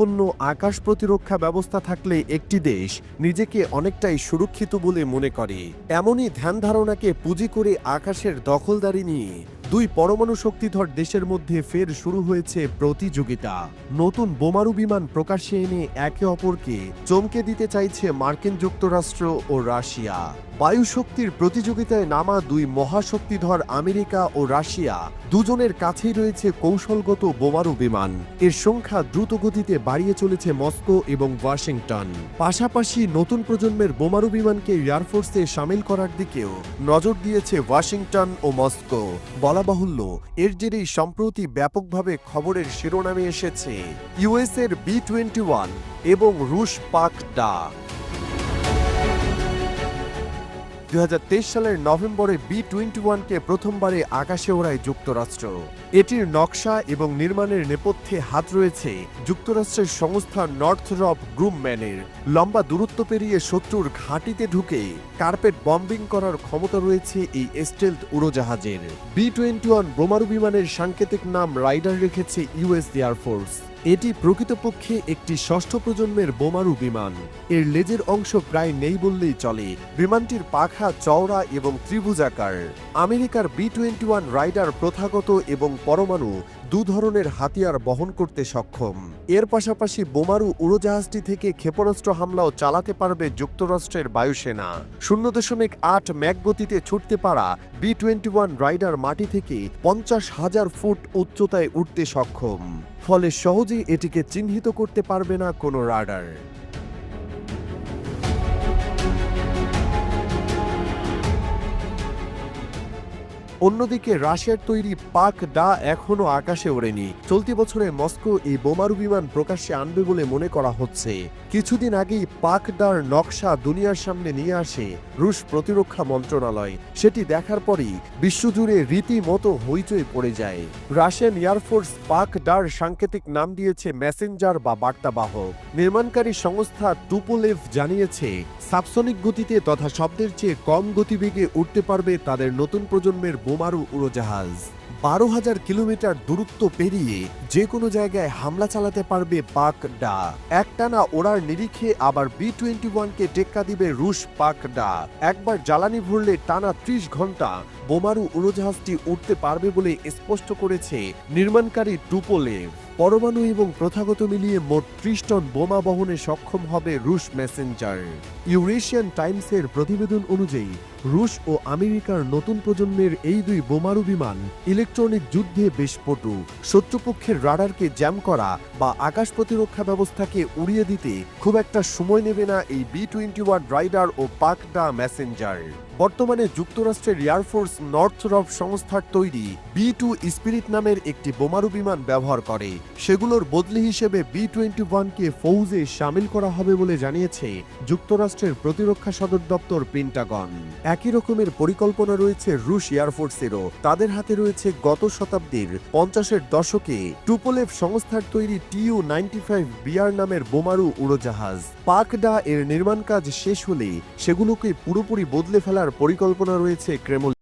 সম্পন্ন আকাশ প্রতিরক্ষা ব্যবস্থা থাকলে একটি দেশ নিজেকে অনেকটাই সুরক্ষিত বলে মনে করে। এমনই ধ্যান ধারণাকে পুঁজি করে আকাশের দখলদারি নিয়ে দুই পরমাণু শক্তিধর দেশের মধ্যে ফের শুরু হয়েছে প্রতিযোগিতা। নতুন বোমারু বিমান প্রকাশ্যে এনে একে অপরকে চমকে দিতে চাইছে মার্কিন যুক্তরাষ্ট্র ও রাশিয়া। বায়ুশক্তির প্রতিযোগিতায় নামা দুই মহাশক্তিধর আমেরিকা ও রাশিয়া দুজনের কাছেই রয়েছে কৌশলগত বোমারু বিমান। এর সংখ্যা দ্রুতগতিতে বাড়িয়ে চলেছে মস্কো এবং ওয়াশিংটন। পাশাপাশি নতুন প্রজন্মের বোমারু বিমানকে এয়ারফোর্সে সামিল করার দিকেও নজর দিয়েছে ওয়াশিংটন ও মস্কো। বলা বাহুল্য, এর জেরেই সম্প্রতি ব্যাপকভাবে খবরের শিরোনামে এসেছে ইউএসের B-21 এবং রুশ পাক-ডা। 2023 সালের নভেম্বরে B-21কে প্রথমবারে আকাশে ওড়ায় যুক্তরাষ্ট্র। এটির নকশা এবং নির্মাণের নেপথ্যে হাত রয়েছে যুক্তরাষ্ট্রের সংস্থা নর্থরপ গ্রুমম্যানের। লম্বা দূরত্ব পেরিয়ে শত্রুর ঘাঁটিতে ঢুকে কার্পেট বম্বিং করার ক্ষমতা রয়েছে এই স্টেলথ উড়োজাহাজের। B-21 বোমারু বিমানের সাংকেতিক নাম রাইডার রেখেছে ইউএস এয়ারফোর্স। এটি প্রকৃতপক্ষে একটি ষষ্ঠ প্রজন্মের বোমারু বিমান। এর লেজের অংশ প্রায় নেই বললেই চলে। বিমানটির পাখা চওড়া এবং ত্রিভুজাকার। আমেরিকার B-21 রাইডার প্রথাগত এবং পরমাণু দু ধরনের হাতিয়ার বহন করতে সক্ষম। এর পাশাপাশি বোমারু উড়োজাহাজটি থেকে ক্ষেপণাস্ত্র হামলাও চালাতে পারবে যুক্তরাষ্ট্রের বায়ুসেনা। 0.8 ম্যাক গতিতে ছুটতে পারা B-21 রাইডার মাটি থেকে 50,000 ফুট উচ্চতায় উঠতে সক্ষম। ফলে সহজেই এটিকে চিহ্নিত করতে পারবে না কোনো রাডার। অন্যদিকে রাশিয়ার তৈরি পাক-ডা এখনও আকাশে ওড়েনি। চলতি বছরে মস্কো এই বোমারু বিমান প্রকাশ্যে আনবে বলে মনে করা হচ্ছে। কিছুদিন আগেই পাক-ডার নকশা দুনিয়ার সামনে নিয়ে আসে রুশ প্রতিরক্ষা মন্ত্রণালয়। সেটি দেখার পরই বিশ্বজুড়ে রীতিমতো হইচই পড়ে যায়। রাশিয়ান এয়ারফোর্স পাক-ডার সাংকেতিক নাম দিয়েছে মেসেঞ্জার বা বার্তাবাহক। নির্মাণকারী সংস্থা টুপোলেভ জানিয়েছে, সাবসনিক গতিতে তথা শব্দের চেয়ে কম গতিবেগে উঠতে পারবে তাদের নতুন প্রজন্মের বোমারু উড়োজাহাজ। 12,000 কিলোমিটার দূরত্ব পেরিয়ে যে কোনো জায়গায় হামলা চালাতে পারবে পাক-ডা। একটানা ওড়ার নিরিখে আবার B-21কে টেক্কা দিবে রুশ পাক-ডা। একবার জ্বালানি ভরলে টানা 30 ঘন্টা বোমারু উড়োজাহাজটি উঠতে পারবে বলে স্পষ্ট করেছে নির্মাণকারী টুপোলেভ। পরমাণু এবং প্রথাগত মিলিয়ে মোট 30 টন বোমা বহনে সক্ষম হবে রুশ মেসেঞ্জার। ইউরেশিয়ান টাইমসের প্রতিবেদন অনুযায়ী রুশ ও আমেরিকার নতুন প্রজন্মের এই দুই বোমারু বিমান ইলেকট্রনিক যুদ্ধে বেশ পটু। শত্রুপক্ষের রাডারকে জ্যাম করা বা আকাশ প্রতিরক্ষা ব্যবস্থাকে উড়িয়ে দিতে খুব একটা সময় নেবে না এই B-21 রাইডার ও পাক-ডা মেসেঞ্জার। বর্তমানে যুক্তরাষ্ট্রের এয়ারফোর্স নর্থরপ সংস্থার তৈরি B-2 স্পিরিট নামের একটি বোমারু বিমান ব্যবহার করে। সেগুলোর বদলি হিসেবে B-21কে ফৌজে সামিল করা হবে বলে জানিয়েছে যুক্তরাষ্ট্রের প্রতিরক্ষা সদর দপ্তর পেন্টাগন। একই রকমের পরিকল্পনা রয়েছে রুশ এয়ারফোর্সেরও। তাদের হাতে রয়েছে গত শতাব্দীর 50-এর দশকে টুপোলেভ সংস্থার তৈরি Tu-95BR নামের বোমারু উড়োজাহাজ। পাক-ডা এর নির্মাণ কাজ শেষ হলে সেগুলোকে পুরোপুরি বদলে ফেলার পরিকল্পনা রয়েছে ক্রেমলিন।